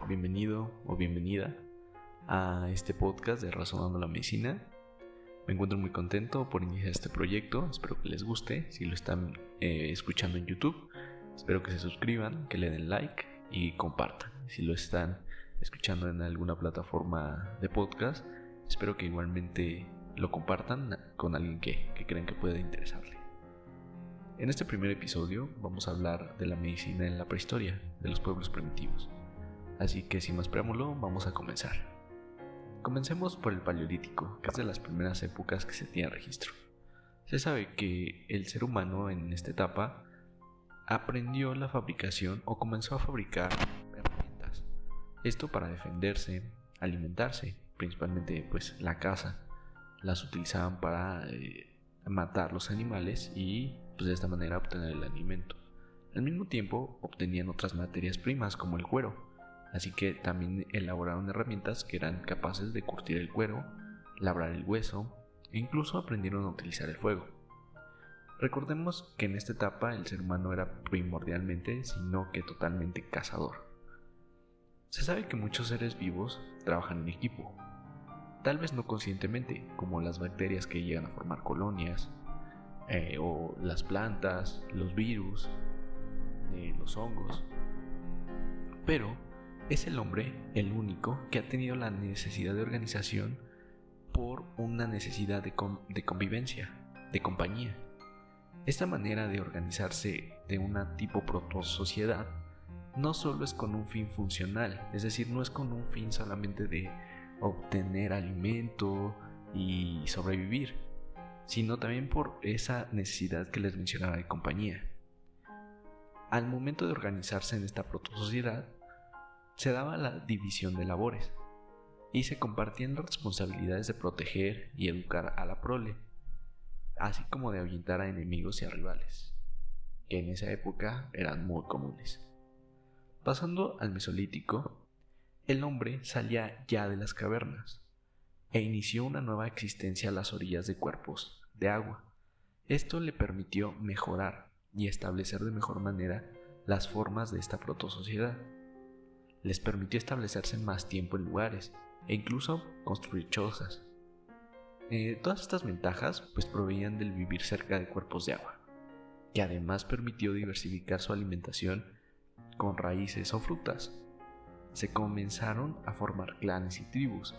bienvenido o bienvenida a este podcast de Razonando la Medicina. Me encuentro muy contento por iniciar este proyecto, espero que les guste. Si lo están escuchando en YouTube, espero que se suscriban, que le den like y compartan. Si lo están escuchando en alguna plataforma de podcast, espero que igualmente lo compartan con alguien que crean que pueda interesarle. En este primer episodio vamos a hablar de la medicina en la prehistoria, de los pueblos primitivos. Así que sin más preámbulo, vamos a comenzar. Comencemos por el Paleolítico, que es de las primeras épocas que se tiene registro. Se sabe que el ser humano en esta etapa aprendió la fabricación o comenzó a fabricar herramientas. Esto para defenderse, alimentarse, principalmente pues la caza. Las utilizaban para matar los animales y pues de esta manera obtener el alimento. Al mismo tiempo obtenían otras materias primas como el cuero, así que también elaboraron herramientas que eran capaces de curtir el cuero, labrar el hueso e incluso aprendieron a utilizar el fuego. Recordemos que en esta etapa el ser humano era primordialmente, sino que totalmente cazador. Se sabe que muchos seres vivos trabajan en equipo, tal vez no conscientemente, como las bacterias que llegan a formar colonias, o las plantas, los virus, los hongos. Pero es el hombre el único que ha tenido la necesidad de organización por una necesidad de convivencia, de compañía. Esta manera de organizarse de una tipo proto-sociedad no solo es con un fin funcional, es decir, no es con un fin solamente de obtener alimento y sobrevivir, sino también por esa necesidad que les mencionaba de compañía. Al momento de organizarse en esta proto-sociedad, se daba la división de labores y se compartían las responsabilidades de proteger y educar a la prole, así como de ahuyentar a enemigos y a rivales, que en esa época eran muy comunes. Pasando al Mesolítico, el hombre salía ya de las cavernas e inició una nueva existencia a las orillas de cuerpos de agua. Esto le permitió mejorar y establecer de mejor manera las formas de esta protosociedad. Les permitió establecerse más tiempo en lugares e incluso construir chozas. Todas estas ventajas pues provenían del vivir cerca de cuerpos de agua, que además permitió diversificar su alimentación con raíces o frutas. Se comenzaron a formar clanes y tribus.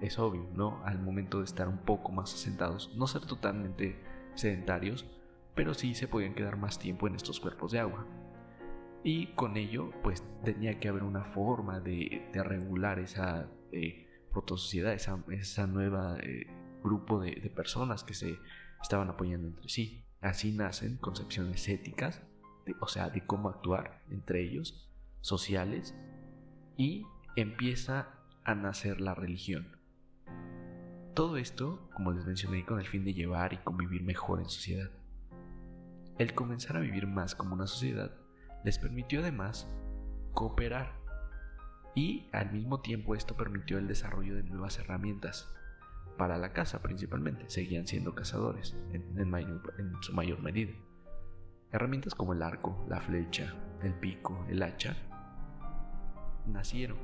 Es obvio, ¿no? Al momento de estar un poco más asentados, no ser totalmente sedentarios, pero sí se podían quedar más tiempo en estos cuerpos de agua. Y con ello, pues tenía que haber una forma de regular esa protosociedad, esa nueva grupo de personas que se estaban apoyando entre sí. Así nacen concepciones éticas, de cómo actuar entre ellos, sociales, y empieza a nacer la religión. Todo esto, como les mencioné, con el fin de llevar y convivir mejor en sociedad. El comenzar a vivir más como una sociedad les permitió además cooperar y al mismo tiempo esto permitió el desarrollo de nuevas herramientas para la caza principalmente. Seguían siendo cazadores en su mayor medida. Herramientas como el arco, la flecha, el pico, el hacha nacieron.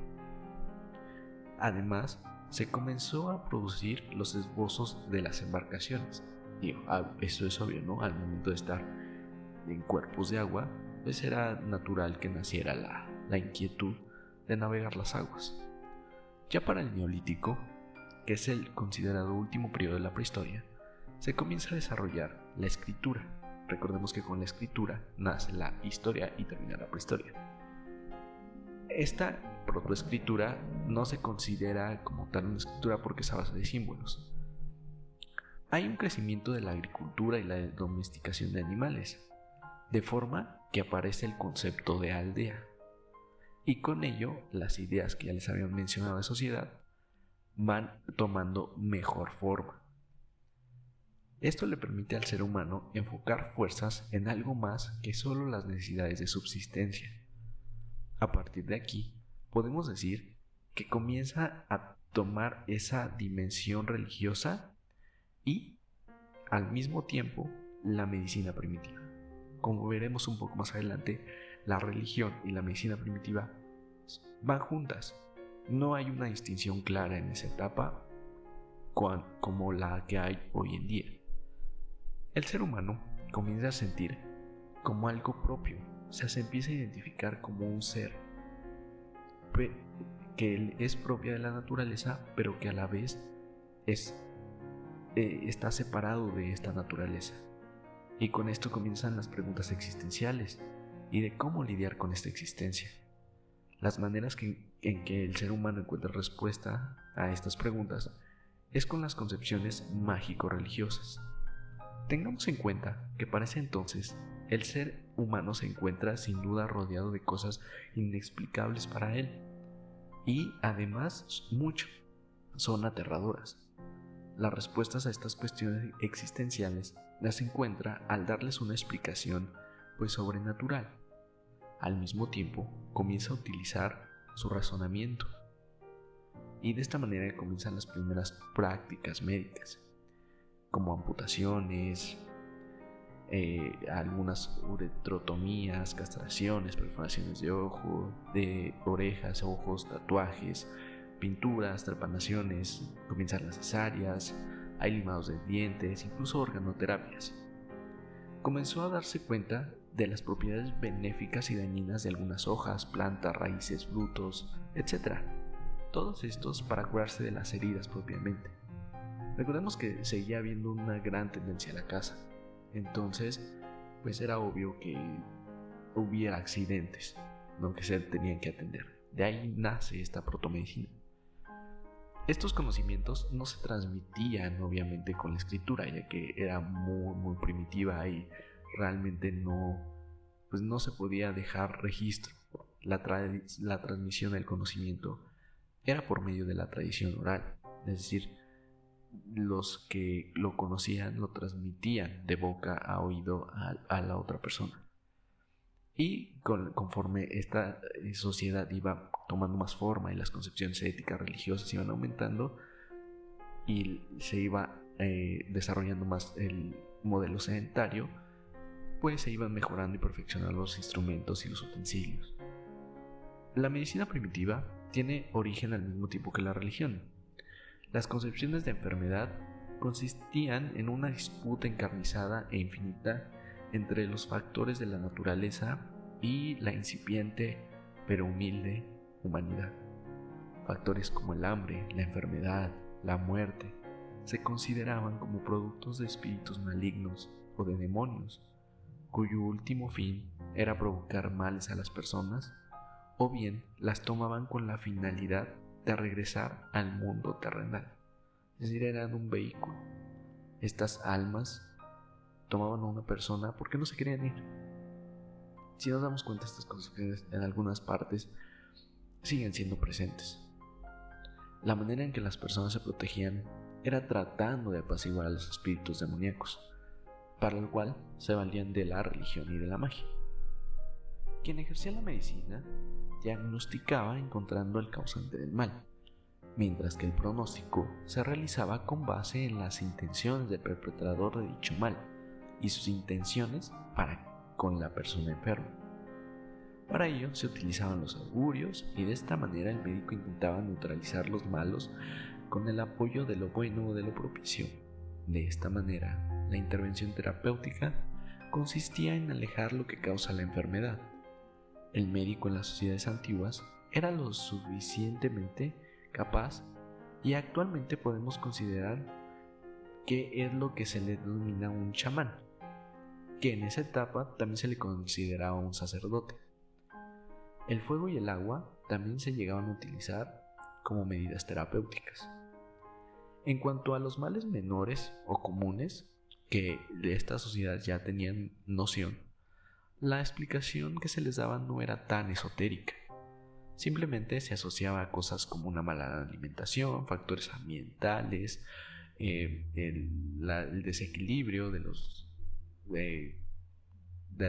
Además, se comenzó a producir los esbozos de las embarcaciones. Eso es obvio, ¿no? Al momento de estar en cuerpos de agua, pues era natural que naciera la inquietud de navegar las aguas. Ya para el Neolítico, que es el considerado último periodo de la prehistoria, se comienza a desarrollar la escritura. Recordemos que con la escritura nace la historia y termina la prehistoria. Esta protoescritura no se considera como tal una escritura porque es a base de símbolos. Hay un crecimiento de la agricultura y la domesticación de animales, de forma que aparece el concepto de aldea, y con ello las ideas que ya les habían mencionado de sociedad van tomando mejor forma. Esto le permite al ser humano enfocar fuerzas en algo más que solo las necesidades de subsistencia. A partir de aquí, podemos decir que comienza a tomar esa dimensión religiosa y, al mismo tiempo, la medicina primitiva. Como veremos un poco más adelante, la religión y la medicina primitiva van juntas. No hay una distinción clara en esa etapa como la que hay hoy en día. El ser humano comienza a sentir como algo propio, o sea, se empieza a identificar como un ser que él es propia de la naturaleza, pero que a la vez está separado de esta naturaleza. Y con esto comienzan las preguntas existenciales y de cómo lidiar con esta existencia. Las maneras en que el ser humano encuentra respuesta a estas preguntas es con las concepciones mágico-religiosas. Tengamos en cuenta que para ese entonces el ser humano se encuentra sin duda rodeado de cosas inexplicables para él, y además son aterradoras. Las respuestas a estas cuestiones existenciales las encuentra al darles una explicación sobrenatural. Al mismo tiempo comienza a utilizar su razonamiento, y de esta manera comienzan las primeras prácticas médicas, como amputaciones, algunas uretrotomías, castraciones, perforaciones de orejas, ojos, tatuajes, pinturas, trepanaciones, comienzan las cesáreas, hay limados de dientes, incluso organoterapias. Comenzó a darse cuenta de las propiedades benéficas y dañinas de algunas hojas, plantas, raíces, frutos, etc. Todos estos para curarse de las heridas propiamente. Recordemos que seguía habiendo una gran tendencia a la caza, entonces era obvio que hubiera accidentes, que se tenían que atender. De ahí nace esta protomedicina. Estos conocimientos no se transmitían obviamente con la escritura, ya que era muy primitiva y realmente no se podía dejar registro. La transmisión del conocimiento era por medio de la tradición oral, es decir, los que lo conocían lo transmitían de boca a oído a la otra persona. Y conforme esta sociedad iba tomando más forma y las concepciones éticas religiosas iban aumentando y se iba desarrollando más el modelo sedentario, se iban mejorando y perfeccionando los instrumentos y los utensilios. La medicina primitiva tiene origen al mismo tiempo que la religión. Las concepciones de enfermedad consistían en una disputa encarnizada e infinita entre los factores de la naturaleza y la incipiente pero humilde humanidad. Factores como el hambre, la enfermedad, la muerte se consideraban como productos de espíritus malignos o de demonios, cuyo último fin era provocar males a las personas, o bien las tomaban con la finalidad de regresar al mundo terrenal. Es decir, eran un vehículo. Estas almas tomaban a una persona porque no se querían ir. Si nos damos cuenta, estas concepciones en algunas partes siguen siendo presentes. La manera en que las personas se protegían era tratando de apaciguar a los espíritus demoníacos, para lo cual se valían de la religión y de la magia. Quien ejercía la medicina diagnosticaba encontrando el causante del mal, mientras que el pronóstico se realizaba con base en las intenciones del perpetrador de dicho mal y sus intenciones para con la persona enferma. Para ello se utilizaban los augurios, y de esta manera el médico intentaba neutralizar los malos con el apoyo de lo bueno o de lo propicio. De esta manera, la intervención terapéutica consistía en alejar lo que causa la enfermedad. El médico en las sociedades antiguas era lo suficientemente capaz, y actualmente podemos considerar que es lo que se le denomina un chamán, que en esa etapa también se le consideraba un sacerdote. El fuego y el agua también se llegaban a utilizar como medidas terapéuticas. En cuanto a los males menores o comunes, que de esta sociedad ya tenían noción, la explicación que se les daba no era tan esotérica. Simplemente se asociaba a cosas como una mala alimentación, factores ambientales, el desequilibrio de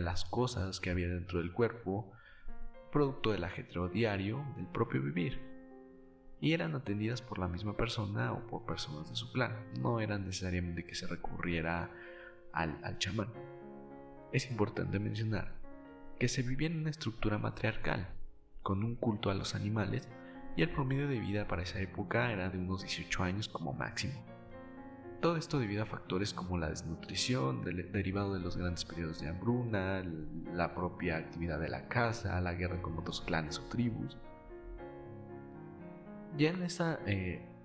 las cosas que había dentro del cuerpo, producto del ajetreo diario del propio vivir, y eran atendidas por la misma persona o por personas de su clan. No era necesariamente que se recurriera al chamán. Es importante mencionar que se vivía en una estructura matriarcal, con un culto a los animales, y el promedio de vida para esa época era de unos 18 años como máximo. Todo esto debido a factores como la desnutrición, derivado de los grandes periodos de hambruna, la propia actividad de la caza, la guerra con otros clanes o tribus. Ya en esa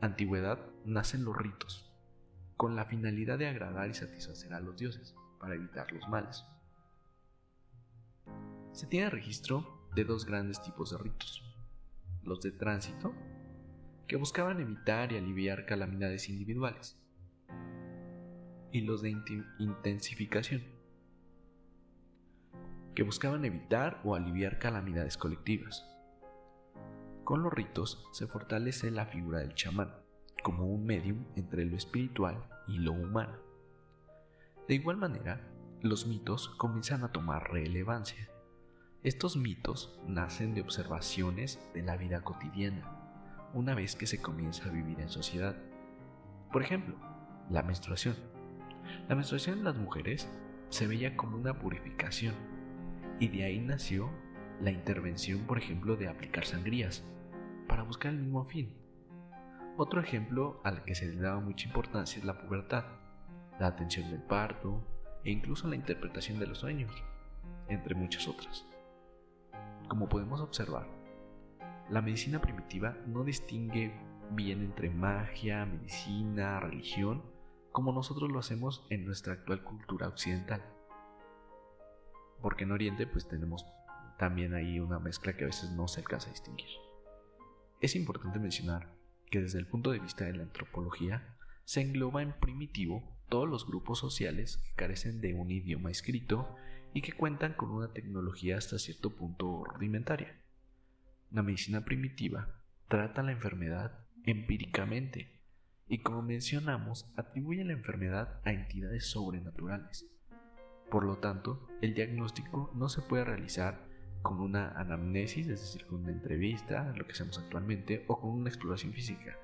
antigüedad nacen los ritos, con la finalidad de agradar y satisfacer a los dioses, para evitar los males. Se tiene registro de dos grandes tipos de ritos: los de tránsito, que buscaban evitar y aliviar calamidades individuales, y los de intensificación, que buscaban evitar o aliviar calamidades colectivas. Con los ritos se fortalece la figura del chamán, como un medium entre lo espiritual y lo humano. De igual manera, los mitos comienzan a tomar relevancia. Estos mitos nacen de observaciones de la vida cotidiana, una vez que se comienza a vivir en sociedad. Por ejemplo, la menstruación. La menstruación en las mujeres se veía como una purificación, y de ahí nació la intervención, por ejemplo, de aplicar sangrías, para buscar el mismo fin. Otro ejemplo al que se le daba mucha importancia es la pubertad, la atención del parto e incluso la interpretación de los sueños, entre muchas otras. Como podemos observar, la medicina primitiva no distingue bien entre magia, medicina, religión, como nosotros lo hacemos en nuestra actual cultura occidental. Porque en Oriente pues tenemos también ahí una mezcla que a veces no se alcanza a distinguir. Es importante mencionar que desde el punto de vista de la antropología se engloba en primitivo todos los grupos sociales que carecen de un idioma escrito y que cuentan con una tecnología hasta cierto punto rudimentaria. La medicina primitiva trata la enfermedad empíricamente y, como mencionamos, atribuye la enfermedad a entidades sobrenaturales. Por lo tanto, el diagnóstico no se puede realizar con una anamnesis, es decir, con una entrevista, lo que hacemos actualmente, o con una exploración física.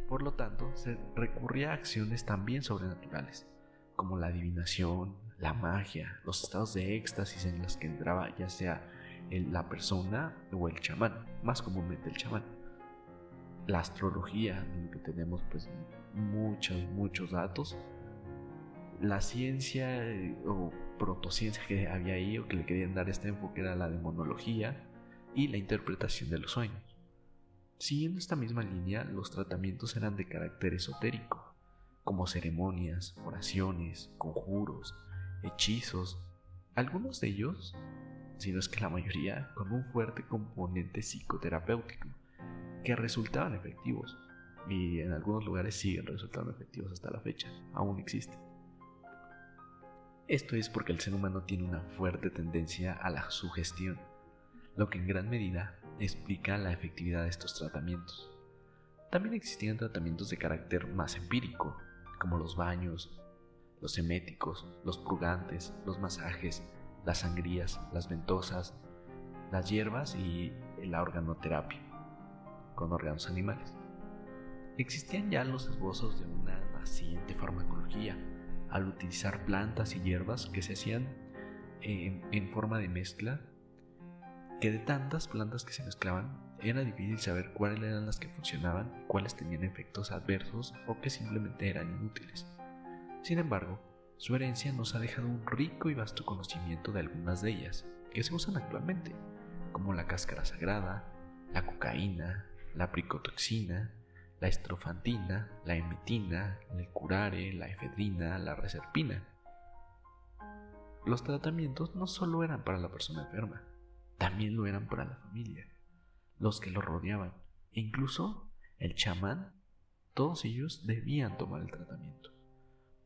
Por lo tanto, se recurría a acciones también sobrenaturales, como la adivinación, la magia, los estados de éxtasis en los que entraba ya sea la persona o el chamán, más comúnmente el chamán. La astrología, en la que tenemos pues muchos datos. La ciencia o protociencia que había ahí, o que le querían dar este enfoque, era la demonología y la interpretación de los sueños. Siguiendo esta misma línea, los tratamientos eran de carácter esotérico, como ceremonias, oraciones, conjuros, hechizos, algunos de ellos, si no es que la mayoría, con un fuerte componente psicoterapéutico, que resultaban efectivos, y en algunos lugares siguen resultando efectivos hasta la fecha, aún existen. Esto es porque el ser humano tiene una fuerte tendencia a la sugestión, lo que en gran medida explica la efectividad de estos tratamientos. También existían tratamientos de carácter más empírico, como los baños, los eméticos, los purgantes, los masajes, las sangrías, las ventosas, las hierbas y la organoterapia con órganos animales. Existían ya los esbozos de una naciente farmacología, al utilizar plantas y hierbas que se hacían en forma de mezcla, que de tantas plantas que se mezclaban era difícil saber cuáles eran las que funcionaban, cuáles tenían efectos adversos o que simplemente eran inútiles. Sin embargo, su herencia nos ha dejado un rico y vasto conocimiento de algunas de ellas, que se usan actualmente, como la cáscara sagrada, la cocaína, la pricotoxina, la estrofantina, la emetina, el curare, la efedrina, la reserpina. Los tratamientos no solo eran para la persona enferma, también lo eran para la familia, los que lo rodeaban, e incluso el chamán. Todos ellos debían tomar el tratamiento.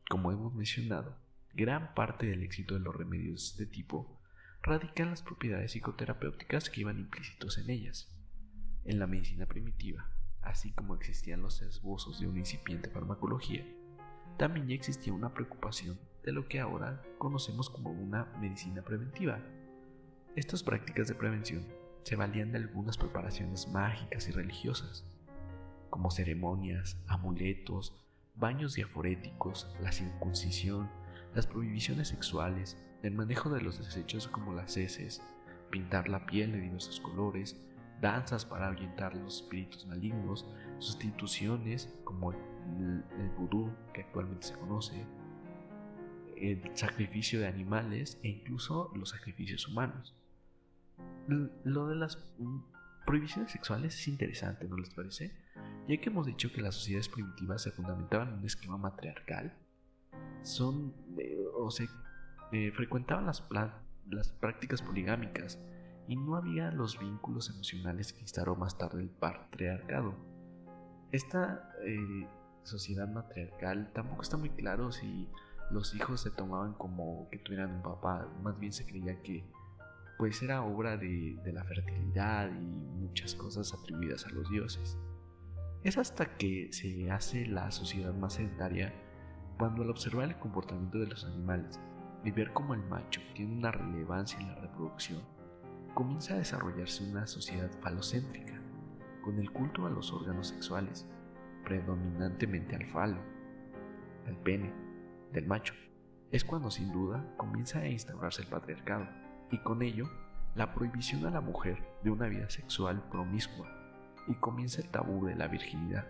Como hemos mencionado, gran parte del éxito de los remedios de este tipo radica en las propiedades psicoterapéuticas que iban implícitos en ellas. En la medicina primitiva, así como existían los esbozos de una incipiente farmacología, también ya existía una preocupación de lo que ahora conocemos como una medicina preventiva. Estas prácticas de prevención se valían de algunas preparaciones mágicas y religiosas, como ceremonias, amuletos, baños diaforéticos, la circuncisión, las prohibiciones sexuales, el manejo de los desechos como las heces, pintar la piel de diversos colores, danzas para ahuyentar los espíritus malignos, sustituciones como el vudú que actualmente se conoce, el sacrificio de animales e incluso los sacrificios humanos. Lo de las prohibiciones sexuales es interesante, ¿no les parece? Ya que hemos dicho que las sociedades primitivas se fundamentaban en un esquema matriarcal, frecuentaban las prácticas poligámicas y no había los vínculos emocionales que instauró más tarde el patriarcado. Esta sociedad matriarcal tampoco está muy claro si los hijos se tomaban como que tuvieran un papá, más bien se creía que pues era obra de la fertilidad y muchas cosas atribuidas a los dioses. Es hasta que se hace la sociedad más sedentaria cuando al observar el comportamiento de los animales y ver cómo el macho tiene una relevancia en la reproducción, comienza a desarrollarse una sociedad falocéntrica, con el culto a los órganos sexuales, predominantemente al falo, al pene, del macho. Es cuando sin duda comienza a instaurarse el patriarcado, y con ello la prohibición a la mujer de una vida sexual promiscua, y comienza el tabú de la virginidad.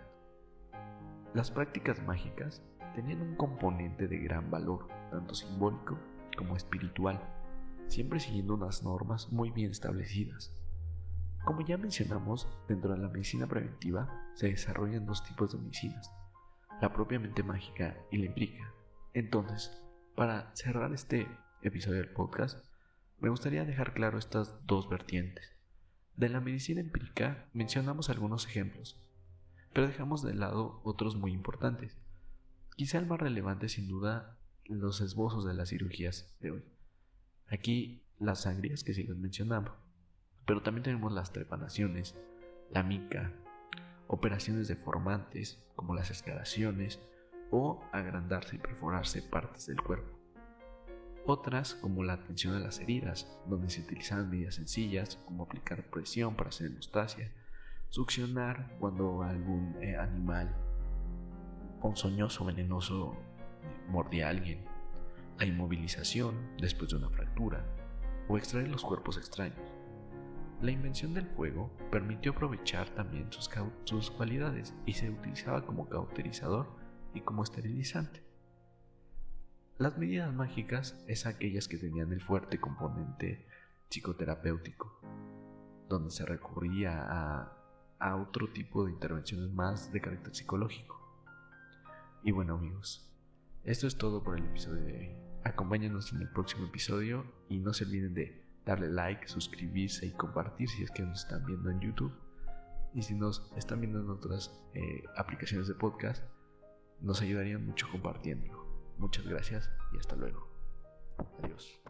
Las prácticas mágicas tenían un componente de gran valor, tanto simbólico como espiritual, siempre siguiendo unas normas muy bien establecidas. Como ya mencionamos, dentro de la medicina preventiva se desarrollan dos tipos de medicinas, la propiamente mágica y la empírica. Entonces, para cerrar este episodio del podcast, me gustaría dejar claro estas dos vertientes. De la medicina empírica mencionamos algunos ejemplos, pero dejamos de lado otros muy importantes. Quizá el más relevante sin duda los esbozos de las cirugías de hoy. Aquí las sangrías que siguen mencionando, pero también tenemos las trepanaciones, la mica, operaciones deformantes como las escalaciones o agrandarse y perforarse partes del cuerpo. Otras como la atención a las heridas, donde se utilizaban medidas sencillas como aplicar presión para hacer hemostasia, succionar cuando algún animal ponzoñoso o venenoso mordía a alguien, la inmovilización después de una fractura o extraer los cuerpos extraños. La invención del fuego permitió aprovechar también sus cualidades y se utilizaba como cauterizador y como esterilizante. Las medidas mágicas es aquellas que tenían el fuerte componente psicoterapéutico, donde se recurría a otro tipo de intervenciones más de carácter psicológico. Y bueno amigos, esto es todo por el episodio de hoy. Acompáñanos en el próximo episodio y no se olviden de darle like, suscribirse y compartir si es que nos están viendo en YouTube. Y si nos están viendo en otras aplicaciones de podcast, nos ayudarían mucho compartiéndolo. Muchas gracias y hasta luego. Adiós.